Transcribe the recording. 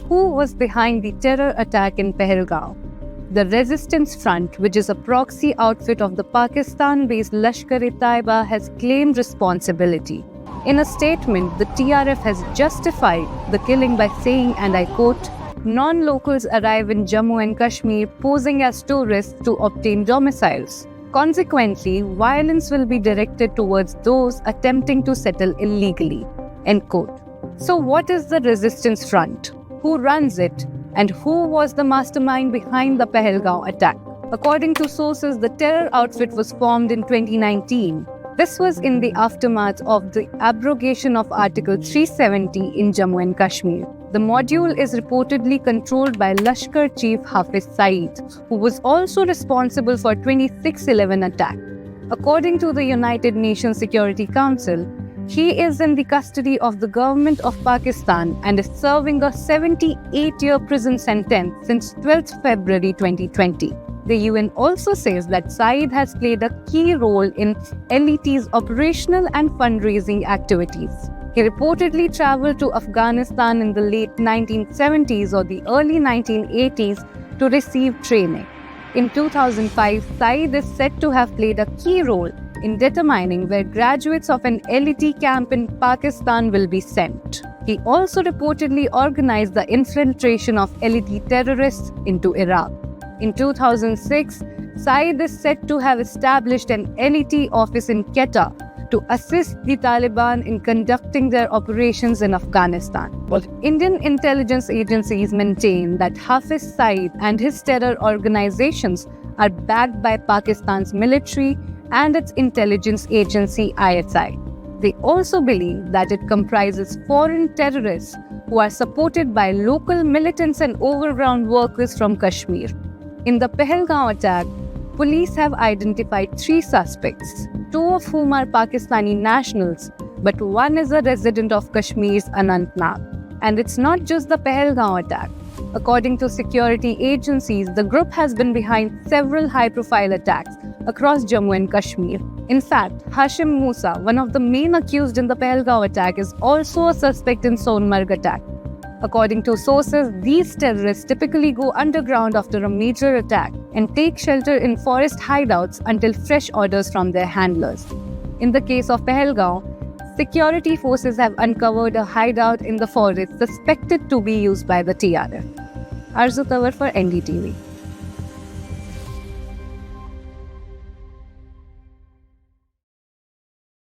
Who was behind the terror attack in Pahalgam? The Resistance Front, which is a proxy outfit of the Pakistan-based Lashkar-e-Taiba, has claimed responsibility. In a statement, the TRF has justified the killing by saying, and I quote, "Non-locals arrive in Jammu and Kashmir posing as tourists to obtain domiciles. Consequently, violence will be directed towards those attempting to settle illegally." End quote. So what is the Resistance Front? Who runs it? And who was the mastermind behind the Pahalgam attack? According to sources, the terror outfit was formed in 2019. This was in the aftermath of the abrogation of Article 370 in Jammu and Kashmir. The module is reportedly controlled by Lashkar Chief Hafiz Saeed, who was also responsible for 26/11 attack. According to the United Nations Security Council, he is in the custody of the government of Pakistan and is serving a 78-year prison sentence since 12th February 2020. The UN also says that Saeed has played a key role in LET's operational and fundraising activities. He reportedly traveled to Afghanistan in the late 1970s or the early 1980s to receive training. In 2005, Saeed is said to have played a key role in determining where graduates of an LET camp in Pakistan will be sent. He also reportedly organized the infiltration of LET terrorists into Iraq. In 2006, Saeed is said to have established an LET office in Quetta to assist the Taliban in conducting their operations in Afghanistan. Indian intelligence agencies maintain that Hafiz Saeed and his terror organizations are backed by Pakistan's military and its intelligence agency ISI. They also believe that it comprises foreign terrorists who are supported by local militants and overground workers from Kashmir. In the Pahalgam attack, police have identified 3 suspects, 2 of whom are Pakistani nationals, but one is a resident of Kashmir's Anantnag. And it's not just the Pahalgam attack. According to security agencies, the group has been behind several high-profile attacks across Jammu and Kashmir. In fact, Hashim Musa, one of the main accused in the Pahalgam attack, is also a suspect in Sonmarg attack. According to sources, these terrorists typically go underground after a major attack and take shelter in forest hideouts until fresh orders from their handlers. In the case of Pahalgam, security forces have uncovered a hideout in the forest suspected to be used by the TRF. Arzu Tawar for NDTV.